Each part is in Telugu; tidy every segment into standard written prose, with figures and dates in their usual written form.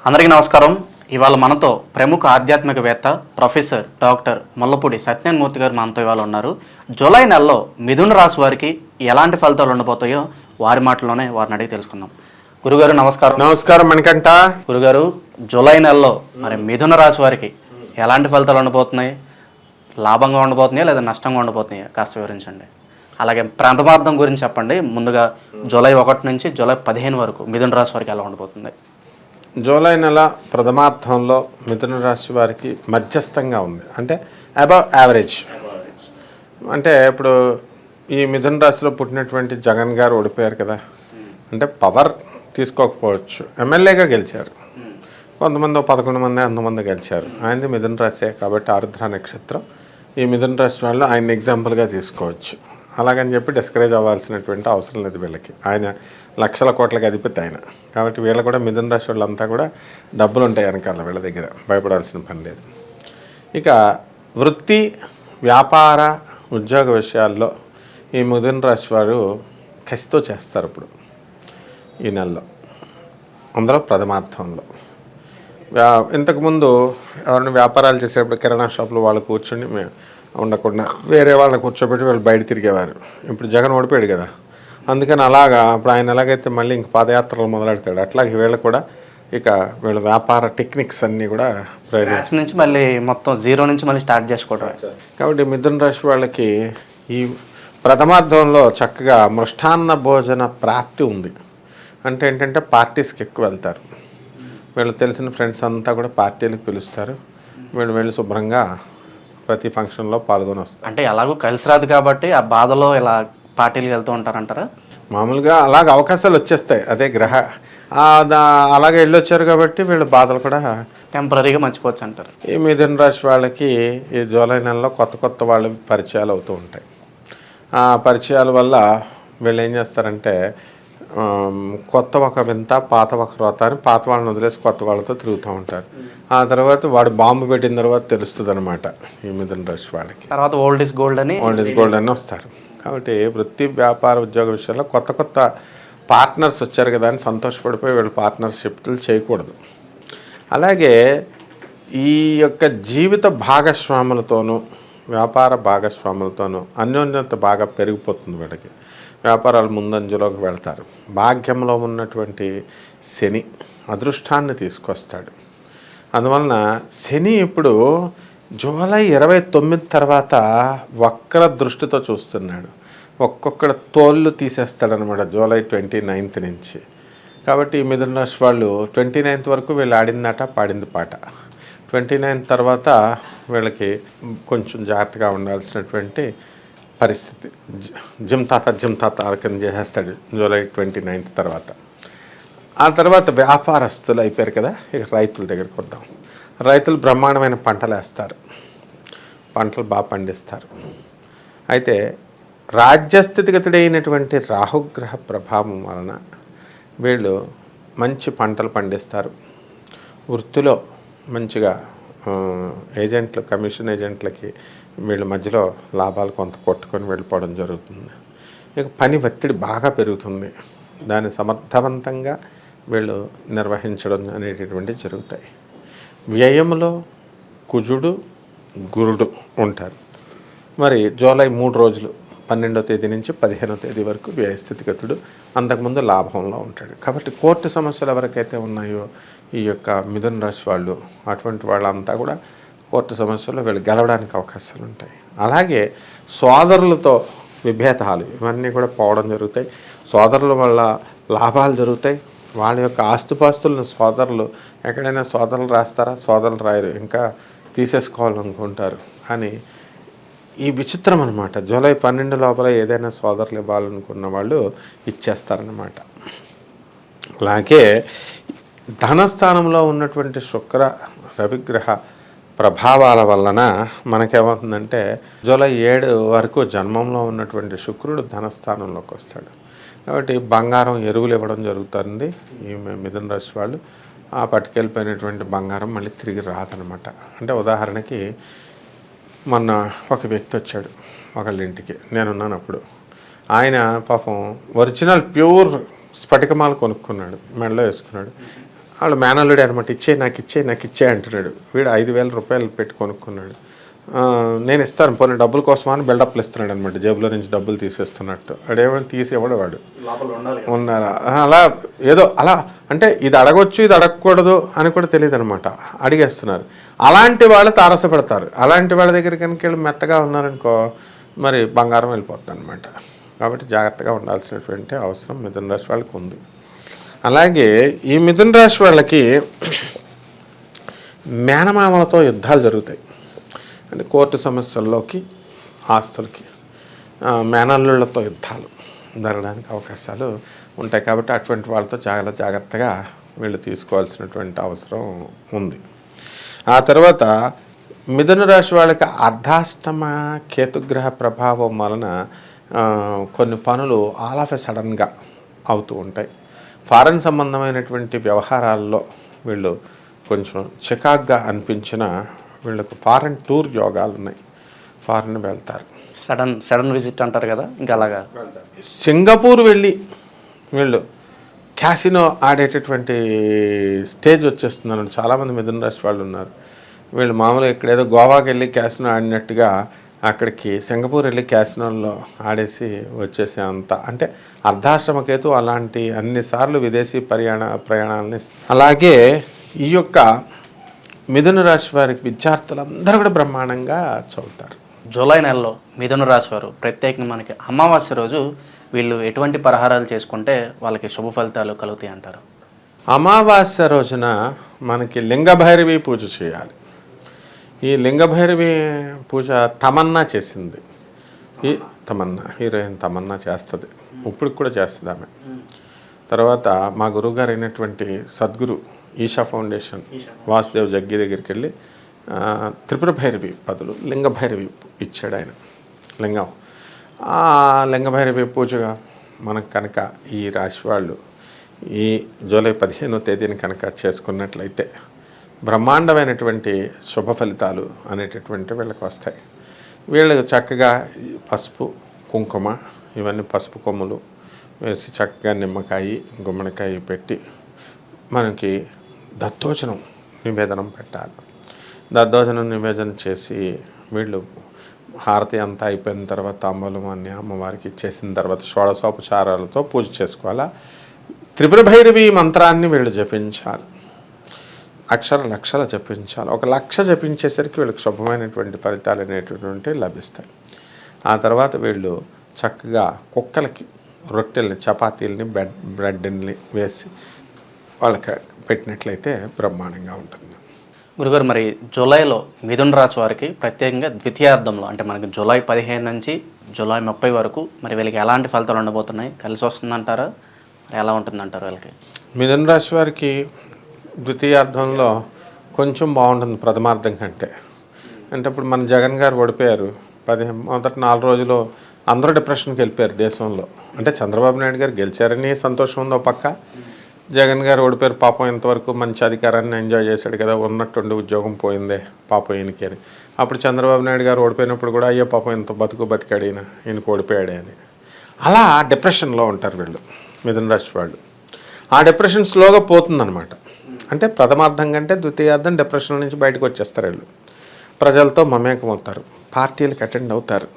అందరికీ నమస్కారం. ఇవాళ మనతో ప్రముఖ ఆధ్యాత్మికవేత్త ప్రొఫెసర్ డాక్టర్ ముల్లపూడి సత్యనారాయణమూర్తి గారు మనతో ఇవాళ ఉన్నారు. జూలై నెలలో మిథున రాశి వారికి ఎలాంటి ఫలితాలు ఉండబోతాయో వారి మాటల్లోనే వారిని అడిగి తెలుసుకుందాం. గురుగారు నమస్కారం. నమస్కారం మణికంఠ. గురుగారు, జూలై నెలలో మరి మిథున రాశి వారికి ఎలాంటి ఫలితాలు ఉండబోతున్నాయి? లాభంగా ఉండబోతున్నాయా లేదా నష్టంగా ఉండబోతున్నాయా కాస్త వివరించండి. అలాగే ప్రాంతమార్థం గురించి చెప్పండి. ముందుగా జూలై 1 నుంచి జూలై 15 వరకు మిథున రాశి వారికి ఎలా ఉండబోతుంది? జూలై నెల ప్రథమార్థంలో మిథున రాశి వారికి మధ్యస్థంగా ఉంది, అంటే అబవ్ యావరేజ్. అంటే ఇప్పుడు ఈ మిథున రాశిలో పుట్టినటువంటి జగన్ గారు ఓడిపోయారు కదా, అంటే పవర్ తీసుకోకపోవచ్చు, ఎమ్మెల్యేగా గెలిచారు. కొంతమంది 11 మంది అంతమంది గెలిచారు. ఆయనది మిథున రాశే కాబట్టి ఆరుద్ర నక్షత్రం. ఈ మిథున రాశి వాళ్ళు ఆయన ఎగ్జాంపుల్గా తీసుకోవచ్చు. అలాగని చెప్పి డిస్కరేజ్ అవ్వాల్సినటువంటి అవసరం లేదు వీళ్ళకి. ఆయన లక్షల కోట్లకి అధిపతి ఆయన కాబట్టి వీళ్ళు కూడా మిథున రాశి వాళ్ళంతా కూడా డబ్బులు ఉంటాయి వెనకాల, వీళ్ళ దగ్గర భయపడాల్సిన పని లేదు. ఇక వృత్తి, వ్యాపార, ఉద్యోగ విషయాల్లో ఈ మిథున రాశి వారు కసితో చేస్తారు ఇప్పుడు ఈ నెలలో, అందులో ప్రథమార్థంలో. ఇంతకుముందు ఎవరైనా వ్యాపారాలు చేసేటప్పుడు కిరాణా షాపులు వాళ్ళు కూర్చొని ఉండకుండా వేరే వాళ్ళని కూర్చోబెట్టి వాళ్ళు బయట తిరిగేవారు. ఇప్పుడు జగన్ ఓడిపోయాడు కదా, అందుకని అలాగా ఇప్పుడు ఆయన ఎలాగైతే మళ్ళీ ఇంక పాదయాత్రలు మొదలెడతాడు, అట్లాగే వీళ్ళు కూడా ఇక వీళ్ళ వ్యాపార టెక్నిక్స్ అన్నీ కూడా నుంచి మళ్ళీ మొత్తం జీరో నుంచి మళ్ళీ స్టార్ట్ చేసుకోవడం. కాబట్టి మిథున రాశి వాళ్ళకి ఈ ప్రథమార్థంలో చక్కగా మృష్టాన్న భోజన ప్రాప్తి ఉంది. అంటే ఏంటంటే పార్టీస్కి ఎక్కువ వెళ్తారు. వీళ్ళు తెలిసిన ఫ్రెండ్స్ అంతా కూడా పార్టీలకు పిలుస్తారు. వీళ్ళు వెళ్ళి శుభ్రంగా ప్రతి ఫంక్షన్లో పాల్గొని వస్తారు. అంటే ఎలాగో కలిసి రాదు కాబట్టి ఆ బాధలో ఇలా పార్టీలు వెళ్తూ ఉంటారంటారా? మామూలుగా అలాగ అవకాశాలు వచ్చేస్తాయి, అదే గ్రహ అలాగే వెళ్ళొచ్చారు కాబట్టి వీళ్ళ బాధలు కూడా టెంపరీగా మర్చిపోవచ్చు అంటారు. ఈ మిథున రాశి వాళ్ళకి ఈ జూలై నెలలో కొత్త కొత్త వాళ్ళ పరిచయాలు అవుతూ ఉంటాయి. ఆ పరిచయాల వల్ల వీళ్ళు ఏం చేస్తారంటే కొత్త ఒక వింత పాత ఒక రోత అని పాత వాళ్ళని వదిలేసి కొత్త వాళ్ళతో తిరుగుతూ ఉంటారు. ఆ తర్వాత వాడు బాంబు పెట్టిన తర్వాత తెలుస్తుంది అనమాట ఈ మిథున రాశి వాళ్ళకి. తర్వాత ఓల్డ్ ఇస్ గోల్డ్ అని వస్తారు. కాబట్టి వృత్తి, వ్యాపార, ఉద్యోగ విషయాల్లో కొత్త కొత్త పార్ట్నర్స్ వచ్చారు కదా అని సంతోషపడిపోయి వీళ్ళు పార్ట్నర్షిప్లు చేయకూడదు. అలాగే ఈ యొక్క జీవిత భాగస్వాములతోనూ వ్యాపార భాగస్వాములతోనూ అన్యోన్యత బాగా పెరిగిపోతుంది. వీళ్ళకి వ్యాపారాలు ముందంజలోకి వెళ్తారు. భాగ్యంలో ఉన్నటువంటి శని అదృష్టాన్ని తీసుకొస్తాడు. అందువలన శని ఇప్పుడు జూలై 29 తర్వాత వక్ర దృష్టితో చూస్తున్నాడు. ఒక్కొక్కడ తోళ్ళు తీసేస్తాడనమాట జూలై 29 నుంచి. కాబట్టి ఈ మిథున రాశి వాళ్ళు 29 వరకు వీళ్ళు ఆడిందట పాడింది పాట. 29 తర్వాత వీళ్ళకి కొంచెం జాగ్రత్తగా ఉండాల్సినటువంటి పరిస్థితి. జిమ్ తాత కింద చేసేస్తాడు జూలై 29 తర్వాత. ఆ తర్వాత వ్యాపారస్తులు అయిపోయారు కదా, ఇక రైతుల దగ్గరికి వద్దాం. రైతులు బ్రహ్మాండమైన పంటలు వేస్తారు, పంటలు బాగా పండిస్తారు. అయితే రాజ్యస్థితిగతుడైనటువంటి రాహుగ్రహ ప్రభావం వలన వీళ్ళు మంచి పంటలు పండిస్తారు. వృత్తిలో మంచిగా ఏజెంట్లు, కమిషన్ ఏజెంట్లకి వీళ్ళ మధ్యలో లాభాలు కొంత కొట్టుకొని వెళ్ళిపోవడం జరుగుతుంది. ఇక పని ఒత్తిడి బాగా పెరుగుతుంది. దాన్ని సమర్థవంతంగా వీళ్ళు నిర్వహించడం అనేటటువంటివి జరుగుతాయి. వ్యయంలో కుజుడు, గురుడు ఉంటారు. మరి జూలై 3 రోజులు 12వ తేదీ నుంచి 15వ తేదీ వరకు వ్యయస్థితిగతుడు, అంతకుముందు లాభంలో ఉంటాడు. కాబట్టి కోర్టు సమస్యలు ఎవరికైతే ఉన్నాయో ఈ యొక్క మిథున రాశి వాళ్ళు, అటువంటి వాళ్ళంతా కూడా కోర్టు సమస్యల్లో వీళ్ళు గెలవడానికి అవకాశాలు ఉంటాయి. అలాగే సోదరులతో విభేదాలు ఇవన్నీ కూడా పోవడం జరుగుతాయి. సోదరుల వల్ల లాభాలు జరుగుతాయి. వాళ్ళ యొక్క ఆస్తిపాస్తులను సోదరులు ఎక్కడైనా సోదరులు రాస్తారా? సోదరులు రాయరు, ఇంకా తీసేసుకోవాలనుకుంటారు. కానీ ఈ విచిత్రం అనమాట, జూలై 12 లోపల ఏదైనా సోదరులు ఇవ్వాలనుకున్న వాళ్ళు ఇచ్చేస్తారనమాట. అలాగే ధనస్థానంలో ఉన్నటువంటి శుక్ర రవిగ్రహ ప్రభావాల వలన మనకేమవుతుందంటే జూలై 7 వరకు జన్మంలో ఉన్నటువంటి శుక్రుడు ధనస్థానంలోకి వస్తాడు. కాబట్టి బంగారం, ఎరువులు ఇవ్వడం జరుగుతుంది ఈ మిథున రాశి వాళ్ళు. ఆ పట్టుకెళ్ళిపోయినటువంటి బంగారం మళ్ళీ తిరిగి రాదనమాట. అంటే ఉదాహరణకి మొన్న ఒక వ్యక్తి వచ్చాడు ఒకళ్ళ ఇంటికి, నేనున్నాను అప్పుడు. ఆయన పాపం ఒరిజినల్ ప్యూర్ స్ఫటికమాలు కొనుక్కున్నాడు, మెడలో వేసుకున్నాడు. వాళ్ళు మేనల్లుడే అనమాట, నాకు ఇచ్చే అంటున్నాడు. వీడు 5,000 రూపాయలు పెట్టి కొనుక్కున్నాడు. నేను ఇస్తాను పోనీ డబ్బుల కోసం అని బిల్డప్లు ఇస్తున్నాడు అనమాట, జేబులో నుంచి డబ్బులు తీసేస్తున్నట్టు. వాడేమో తీసి ఇవ్వడు, వాడు ఉన్నారా అలా ఏదో అలా అంటే ఇది అడగొచ్చు ఇది అడగకూడదు అని కూడా తెలియదు అనమాట, అడిగేస్తున్నారు. అలాంటి వాళ్ళు తారసపడతారు. అలాంటి వాళ్ళ దగ్గరికి కనుక వెళ్ళి మెత్తగా ఉన్నారనుకో మరి బంగారం వెళ్ళిపోతుంది అనమాట. కాబట్టి జాగ్రత్తగా ఉండాల్సినటువంటి అవసరం మిథున రాశి వాళ్ళకి ఉంది. అలాగే ఈ మిథున రాశి వాళ్ళకి మేనమామలతో యుద్ధాలు జరుగుతాయి. అంటే కోర్టు సమస్యల్లోకి, ఆస్తులకి మేనల్లుళ్ళతో యుద్ధాలు జరగడానికి అవకాశాలు ఉంటాయి. కాబట్టి అటువంటి వాళ్ళతో చాలా జాగ్రత్తగా వీళ్ళు తీసుకోవాల్సినటువంటి అవసరం ఉంది. ఆ తర్వాత మిథున రాశి వాళ్ళకి అర్ధాష్టమ కేతుగ్రహ ప్రభావం వలన కొన్ని పనులు ఆల్ ఆఫ్ ఎ సడన్గా అవుతూ ఉంటాయి. ఫారెన్ సంబంధమైనటువంటి వ్యవహారాల్లో వీళ్ళు కొంచెం చికాగ్గా అనిపించిన వీళ్ళకు ఫారెన్ టూర్ యోగాలు ఉన్నాయి, ఫారెన్ వెళ్తారు. సడన్ విజిట్ అంటారు కదా, ఇంకా అలాగా సింగపూర్ వెళ్ళి వీళ్ళు క్యాసినో ఆడేటటువంటి స్టేజ్ వచ్చేస్తుందన్నమాట. చాలామంది మిథున రాశి వాళ్ళు ఉన్నారు. వీళ్ళు మామూలుగా ఇక్కడ ఏదో గోవాకి వెళ్ళి క్యాసినో ఆడినట్టుగా అక్కడికి సింగపూర్ వెళ్ళి క్యాసినోల్లో ఆడేసి వచ్చేసే అంత అంటే అర్ధాశ్రమకేతు అలాంటి అన్నిసార్లు విదేశీ ప్రయాణాలని. అలాగే ఈ యొక్క మిథున రాశి వారికి విద్యార్థులందరూ కూడా బ్రహ్మాండంగా చదువుతారు. జూలై నెలలో మిథున రాశి వారు ప్రత్యేకంగా మనకి అమావాస్య రోజు వీళ్ళు ఎటువంటి పరిహారాలు చేసుకుంటే వాళ్ళకి శుభ ఫలితాలు కలుగుతాయి అంటారు? అమావాస్య రోజున మనకి లింగభైరవి పూజ చేయాలి. ఈ లింగభైరవి పూజ తమన్నా చేసింది. ఈ తమన్నా హీరోయిన్ తమన్నా చేస్తుంది, ఇప్పుడు కూడా చేస్తుంది ఆమె. తర్వాత మా గురువుగారు అయినటువంటి సద్గురు ఈషా ఫౌండేషన్ వాసుదేవ్ జగ్గి దగ్గరికి వెళ్ళి త్రిపుర భైరవి బదులు లింగభైరవి ఇచ్చాడు ఆయన లింగం. ఆ లింగభైరవి పూజగా మనకు కనుక ఈ రాశి వాళ్ళు ఈ జూలై 15వ తేదీని కనుక చేసుకున్నట్లయితే బ్రహ్మాండమైనటువంటి శుభ ఫలితాలు అనేటటువంటి వీళ్ళకి వస్తాయి. వీళ్ళకి చక్కగా పసుపు కుంకుమ ఇవన్నీ పసుపు కొమ్ములు వేసి చక్కగా నిమ్మకాయ గుమ్మడికాయ పెట్టి మనకి దత్తోజనం నివేదనం పెట్టాలి. దద్దోజనం నివేదన చేసి వీళ్ళు హారతి అంతా అయిపోయిన తర్వాత తాంబూలం అన్ని అమ్మవారికి ఇచ్చేసిన తర్వాత షోడశోపచారాలతో పూజ చేసుకోవాలా. త్రిపుర భైరవి మంత్రాన్ని వీళ్ళు జపించాలి, లక్షలు జపించాలి. 1,00,000 జపించేసరికి వీళ్ళకి శుభమైనటువంటి ఫలితాలు అనేటటువంటి లభిస్తాయి. ఆ తర్వాత వీళ్ళు చక్కగా కుక్కలకి రొట్టెల్ని చపాతీలని బ్రెడ్ని వేసి వాళ్ళకి పెట్టినట్లయితే బ్రహ్మాండంగా ఉంటుంది. గురుగారు, మరి జూలైలో మిథున రాశి వారికి ప్రత్యేకంగా ద్వితీయార్థంలో అంటే మనకి జూలై 15 నుంచి జూలై 30 వరకు మరి వీళ్ళకి ఎలాంటి ఫలితాలు ఉండబోతున్నాయి? కలిసి వస్తుందంటారా, మరి ఎలా ఉంటుందంటారు వీళ్ళకి? మిథున రాశి వారికి ద్వితీయార్థంలో కొంచెం బాగుంటుంది ప్రథమార్థం కంటే. అంటే ఇప్పుడు మన జగన్ గారు ఓడిపోయారు. మొదటి 4 రోజులు అందరూ డిప్రెషన్కి వెళ్ళిపోయారు దేశంలో. అంటే చంద్రబాబు నాయుడు గారు గెలిచారని సంతోషం ఉందో పక్క, జగన్ గారు ఓడిపోయారు పాపం, ఇంతవరకు మంచి అధికారాన్ని ఎంజాయ్ చేశాడు కదా, ఉన్నట్టుండి ఉద్యోగం పోయిందే పాపం ఈయనకి అని. అప్పుడు చంద్రబాబు నాయుడు గారు ఓడిపోయినప్పుడు కూడా అయ్యో పాపం ఇంత బతికాడు ఈయనకు ఓడిపోయాడే అని. అలా డిప్రెషన్లో ఉంటారు వీళ్ళు మిథున రాశి వాళ్ళు. ఆ డిప్రెషన్ స్లోగా పోతుందన్నమాట. అంటే ప్రథమార్థం కంటే ద్వితీయార్థం డిప్రెషన్ నుంచి బయటకు వచ్చేస్తారు వీళ్ళు. ప్రజలతో మమేకమవుతారు, పార్టీలకు అటెండ్ అవుతారు.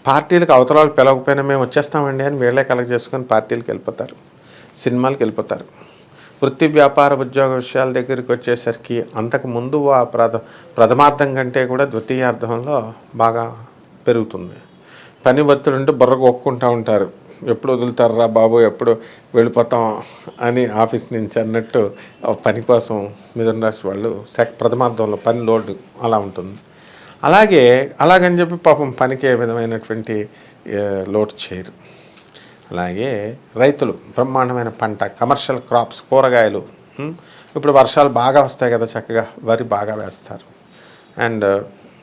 పార్టీలకు అవతరాలు పిలవకపోయినా మేము వచ్చేస్తామండి అని వీళ్ళే కలెక్ట్ చేసుకొని పార్టీలకు వెళ్ళిపోతారు, సినిమాలకు వెళ్ళిపోతారు. వృత్తి వ్యాపార ఉద్యోగ విషయాల దగ్గరికి వచ్చేసరికి అంతకుముందు ప్రథమార్థం కంటే కూడా ద్వితీయార్థంలో బాగా పెరుగుతుంది. పని ఒత్తిడి ఉంటే బుర్ర కొక్కుంటూ ఉంటారు, ఎప్పుడు వదులుతారా బాబు, ఎప్పుడు వెళ్ళిపోతాం అని ఆఫీస్ నుంచి అన్నట్టు పని కోసం మిథున రాశి వాళ్ళు ప్రథమార్థంలో పని లోడ్ అలా ఉంటుంది. అలాగని చెప్పి పాపం పనికి ఏ విధమైనటువంటి లోడ్ చేయరు. అలాగే రైతులు బ్రహ్మాండమైన పంట, కమర్షియల్ క్రాప్స్, కూరగాయలు. ఇప్పుడు వర్షాలు బాగా వస్తాయి కదా, చక్కగా వరి బాగా వేస్తారు. అండ్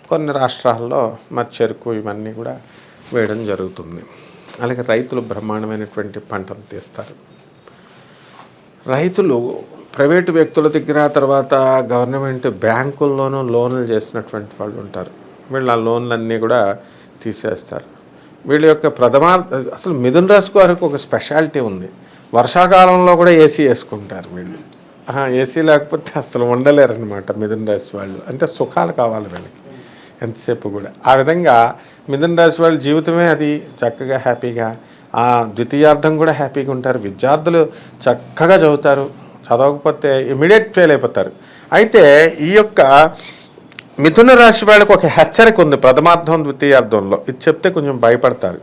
కొన్ని రాష్ట్రాల్లో మరి చెరుకు ఇవన్నీ కూడా వేయడం జరుగుతుంది. అలాగే రైతులు బ్రహ్మాండమైనటువంటి పంటలు తీస్తారు. రైతులు ప్రైవేటు వ్యక్తుల దగ్గర తర్వాత గవర్నమెంట్ బ్యాంకుల్లోనూ లోన్లు చేసినటువంటి వాళ్ళు ఉంటారు. వీళ్ళు ఆ లోన్లన్నీ కూడా తీసేస్తారు. వీళ్ళ యొక్క అసలు మిథున రాశి వారికి ఒక స్పెషాలిటీ ఉంది. వర్షాకాలంలో కూడా ఏసీ వేసుకుంటారు వీళ్ళు. ఏసీ లేకపోతే అసలు ఉండలేరనమాట మిథున రాశి వాళ్ళు. అంటే సుఖాలు కావాలి వీళ్ళకి ఎంతసేపు కూడా. ఆ విధంగా మిథున రాశి వాళ్ళ జీవితమే అది చక్కగా హ్యాపీగా, ఆ ద్వితీయార్థం కూడా హ్యాపీగా ఉంటారు. విద్యార్థులు చక్కగా చదువుతారు, చదవకపోతే ఇమీడియట్ ఫెయిల్ అయిపోతారు. అయితే ఈ యొక్క మిథున రాశి వాళ్ళకి ఒక హెచ్చరిక ఉంది ప్రథమార్థం ద్వితీయార్థంలో. ఇది చెప్తే కొంచెం భయపడతారు.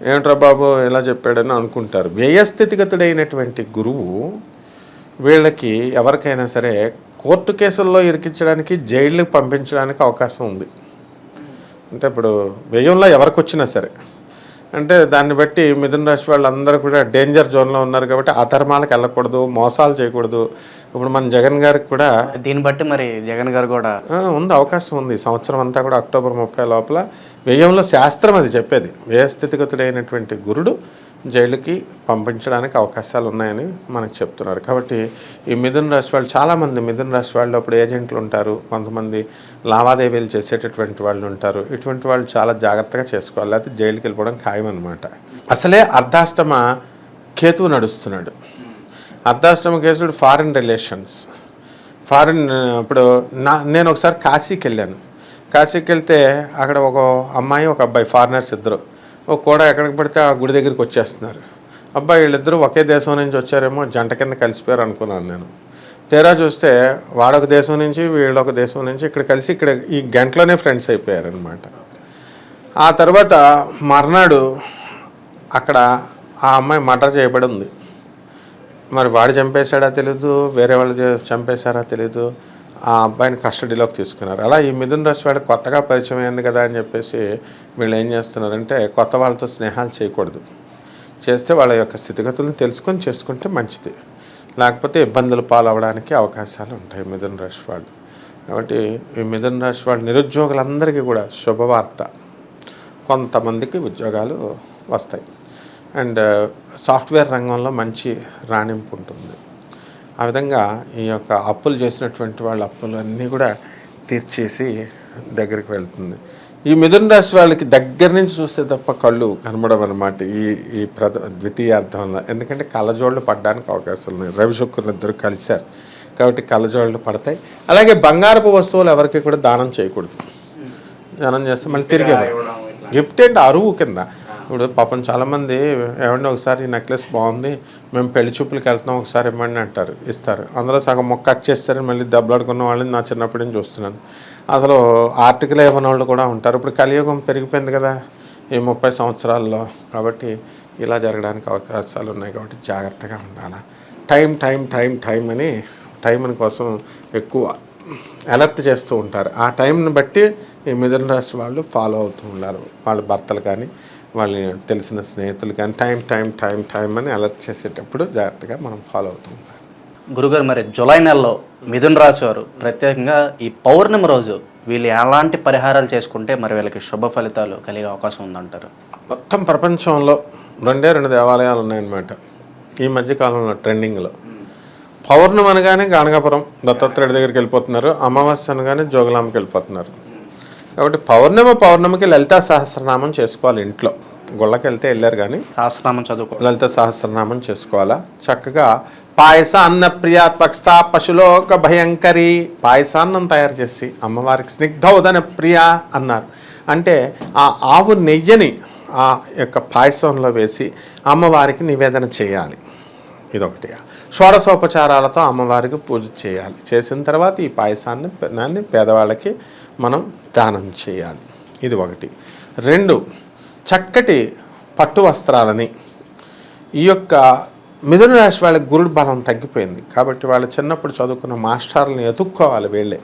ఏమిట్రా బాబు ఇలా చెప్పాడని అనుకుంటారు. వ్యయస్థితిగతుడైనటువంటి గురువు వీళ్ళకి ఎవరికైనా సరే కోర్టు కేసుల్లో ఇరికించడానికి, జైళ్ళకి పంపించడానికి అవకాశం ఉంది. అంటే ఇప్పుడు వ్యయంలో ఎవరికి వచ్చినా సరే, అంటే దాన్ని బట్టి మిథున రాశి వాళ్ళందరూ కూడా డేంజర్ జోన్లో ఉన్నారు కాబట్టి అధర్మాలకు వెళ్ళకూడదు, మోసాలు చేయకూడదు. ఇప్పుడు మన జగన్ గారికి కూడా దీన్ని బట్టి మరి జగన్ గారు కూడా ఉంది, అవకాశం ఉంది. సంవత్సరం అంతా కూడా అక్టోబర్ 30 లోపల వ్యయంలో శాస్త్రం అది చెప్పేది, వ్యయస్థితిగతుడైనటువంటి గురుడు జైలుకి పంపించడానికి అవకాశాలు ఉన్నాయని మనకు చెప్తున్నారు. కాబట్టి ఈ మిథున రాశి వాళ్ళు చాలామంది మిథున రాశి వాళ్ళు అప్పుడు ఏజెంట్లు ఉంటారు, కొంతమంది లావాదేవీలు చేసేటటువంటి వాళ్ళు ఉంటారు. ఇటువంటి వాళ్ళు చాలా జాగ్రత్తగా చేసుకోవాలి, లేకపోతే జైలుకి వెళ్ళిపోవడం ఖాయం అనమాట. అసలే అర్ధాష్టమ కేతువు నడుస్తున్నాడు. అర్ధాష్టమ కేతుడు ఫారిన్ రిలేషన్స్, ఇప్పుడు నేను ఒకసారి కాశీకి వెళ్ళాను. కాశీకి వెళ్తే అక్కడ ఒక అమ్మాయి ఒక అబ్బాయి ఫారినర్స్ ఇద్దరు కూడా ఎక్కడికి పడితే ఆ గుడి దగ్గరికి వచ్చేస్తున్నారు. అబ్బాయి వీళ్ళిద్దరూ ఒకే దేశం నుంచి వచ్చారేమో, జంట కింద కలిసిపోయారు అనుకున్నాను నేను. తీరా చూస్తే వాడొక దేశం నుంచి వీళ్ళొక దేశం నుంచి ఇక్కడ కలిసి ఇక్కడ ఈ గంటలోనే ఫ్రెండ్స్ అయిపోయారనమాట. ఆ తర్వాత మర్నాడు అక్కడ ఆ అమ్మాయి మర్డర్ చేయబడి ఉంది. మరి వాడు చంపేశాడా తెలీదు, వేరే వాళ్ళు చంపేశారా తెలీదు. ఆ అబ్బాయిని కస్టడీలోకి తీసుకున్నారు. అలా ఈ మిథున రాశి వాడికి కొత్తగా పరిచయం అయింది కదా అని చెప్పేసి వీళ్ళు ఏం చేస్తున్నారంటే కొత్త వాళ్ళతో స్నేహాలు చేయకూడదు. చేస్తే వాళ్ళ యొక్క స్థితిగతులను తెలుసుకొని చేసుకుంటే మంచిది, లేకపోతే ఇబ్బందులు పాలవడానికి అవకాశాలు ఉంటాయి మిథున రాశి వాళ్ళు. కాబట్టి ఈ మిథున రాశి వాళ్ళు నిరుద్యోగులందరికీ కూడా శుభవార్త, కొంతమందికి ఉద్యోగాలు వస్తాయి. అండ్ సాఫ్ట్వేర్ రంగంలో మంచి రాణింపు ఉంటుంది. ఆ విధంగా ఈ యొక్క అప్పులు చేసినటువంటి వాళ్ళ అప్పులు అన్నీ కూడా తీర్చేసి దగ్గరికి వెళ్తుంది. ఈ మిథున రాశి వాళ్ళకి దగ్గర నుంచి చూస్తే తప్ప కళ్ళు కనబడవు అనమాట ఈ ద్వితీయార్థంలో. ఎందుకంటే కళ్ళజోళ్ళు పడడానికి అవకాశాలు ఉన్నాయి. రవి శుక్రులు ఇద్దరు కలిశారు కాబట్టి కళ్ళజోళ్ళు పడతాయి. అలాగే బంగారపు వస్తువులు ఎవరికి కూడా దానం చేయకూడదు. దానం చేస్తే మళ్ళీ తిరిగి గిఫ్ట్ అంటే అరువు కింద. ఇప్పుడు పాపం చాలామంది ఏమంటే ఒకసారి ఈ నెక్లెస్ బాగుంది, మేము పెళ్లి చూపులకు వెళ్తున్నాం, ఒకసారి ఇవ్వండి అంటారు, ఇస్తారు. అందులో సగం మొక్క కట్ చేస్తారని మళ్ళీ దెబ్బలాడుకున్న వాళ్ళని నా చిన్నప్పటి నుంచి చూస్తున్నాను. అసలు ఆర్టికల్ ఇవ్వని వాళ్ళు కూడా ఉంటారు. ఇప్పుడు కలియుగం పెరిగిపోయింది కదా ఈ 30 సంవత్సరాల్లో. కాబట్టి ఇలా జరగడానికి అవకాశాలు ఉన్నాయి. కాబట్టి జాగ్రత్తగా ఉండాలి. టైం అని కోసం ఎక్కువ అలర్ట్ చేస్తూ ఉంటారు. ఆ టైంని బట్టి ఈ మిథున రాశి వాళ్ళు ఫాలో అవుతూ ఉండాలి. వాళ్ళ భర్తలు కానీ వాళ్ళ తెలిసిన స్నేహితులు కానీ టైం అని అలర్ట్ చేసేటప్పుడు జాగ్రత్తగా మనం ఫాలో అవుతూ ఉంటాం. గురుగారు, మరి జూలై నెలలో మిథున రాశి వారు ప్రత్యేకంగా ఈ పౌర్ణమి రోజు వీళ్ళు ఎలాంటి పరిహారాలు చేసుకుంటే మరి వీళ్ళకి శుభ ఫలితాలు కలిగే అవకాశం ఉందంటారు? మొత్తం ప్రపంచంలో 2 దేవాలయాలు ఉన్నాయన్నమాట ఈ మధ్యకాలంలో ట్రెండింగ్లో. పౌర్ణమి అనగానే గానగాపురం దత్తాత్రేయుడి దగ్గరికి వెళ్ళిపోతున్నారు, అమావాస్య అనగానే జోగులాంబకి వెళ్ళిపోతున్నారు. కాబట్టి పౌర్ణమికి లలితా సహస్రనామం చేసుకోవాలి. ఇంట్లో గుళ్ళకి వెళ్తే వెళ్ళారు కానీ సహస్రనామం చదువుకోవాలి, లలిత సహస్రనామం చేసుకోవాలా. చక్కగా పాయస అన్న ప్రియా త్వక్స్థా పశులోక భయంకరి, పాయసాన్నం తయారు చేసి అమ్మవారికి స్నిగ్ధౌదన ప్రియ అన్నారు. అంటే ఆ ఆవు నెయ్యిని ఆ యొక్క పాయసంలో వేసి అమ్మవారికి నివేదన చేయాలి. ఇదొకటి. షోడశోపచారాలతో అమ్మవారికి పూజ చేయాలి. చేసిన తర్వాత ఈ పాయసాన్ని పేదవాళ్ళకి మనం దానం చేయాలి. ఇది ఒకటి. 2, చక్కటి పట్టు వస్త్రాలని. ఈ యొక్క మిథున రాశి వాళ్ళకి గురుడు బలం తగ్గిపోయింది కాబట్టి వాళ్ళు చిన్నప్పుడు చదువుకున్న మాస్టర్లను ఎతుక్కోవాలి. వీళ్ళే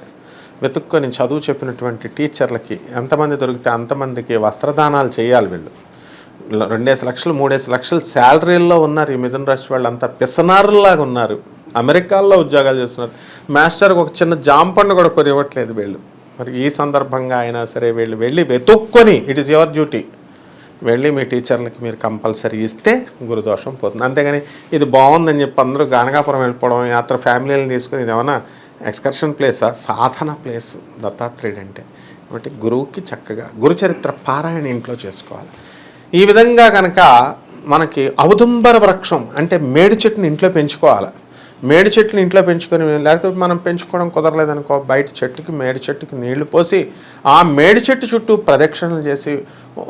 వెతుక్కొని చదువు చెప్పినటువంటి టీచర్లకి ఎంతమంది దొరికితే అంతమందికి వస్త్రదానాలు చేయాలి. వీళ్ళు 2 లక్షలు 3 లక్షలు శాలరీల్లో ఉన్నారు. ఈ మిథున రాశి వాళ్ళు అంతా పిసనారులాగా ఉన్నారు. అమెరికాల్లో ఉద్యోగాలు చేస్తున్నారు. మాస్టర్కి ఒక చిన్న జామ పండు కూడా కొని ఇవ్వట్లేదు వీళ్ళు. మరి ఈ సందర్భంగా అయినా సరే వీళ్ళు వెళ్ళి వెతుక్కొని, ఇట్ ఈస్ యువర్ డ్యూటీ, వెళ్ళి మీ టీచర్లకి మీరు కంపల్సరీ ఇస్తే గురుదోషం పోతుంది. అంతేగాని ఇది బాగుందని చెప్పి అందరూ గానగాపురం వెళ్ళిపోవడం, యాత్ర ఫ్యామిలీని తీసుకుని ఇది ఏమన్నా ఎక్స్కర్షన్ ప్లేసా? సాధన ప్లేసు దత్తాత్రేయుడు అంటే. కాబట్టి గురువుకి చక్కగా గురుచరిత్ర పారాయణ ఇంట్లో చేసుకోవాలి. ఈ విధంగా కనుక మనకి ఔదుంబర వృక్షం అంటే మేడి చెట్టుని ఇంట్లో పెంచుకోవాలి. మేడి చెట్లు ఇంట్లో పెంచుకొని, లేకపోతే మనం పెంచుకోవడం కుదరలేదనుకో, బయట చెట్టుకి మేడి చెట్టుకి నీళ్లు పోసి ఆ మేడి చెట్టు చుట్టూ ప్రదక్షిణలు చేసి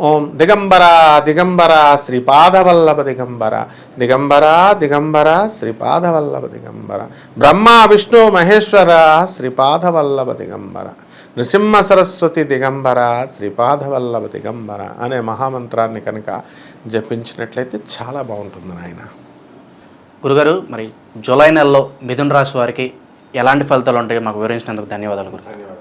ఓం దిగంబర దిగంబర శ్రీపాదవల్లభ దిగంబర దిగంబర దిగంబర శ్రీపాదవల్లభ దిగంబర బ్రహ్మ విష్ణు మహేశ్వర శ్రీపాదవల్లభ దిగంబర నృసింహ సరస్వతి దిగంబర శ్రీపాదవల్లభ దిగంబర అనే మహామంత్రాన్ని కనుక జపించినట్లయితే చాలా బాగుంటుంది నాయన. గురుగారు, మరి జూలై నెలలో మిథున రాశి వారికి ఎలాంటి ఫలితాలు ఉంటాయో మాకు వివరించినందుకు ధన్యవాదాలు గురు. ధన్యవాదాలు.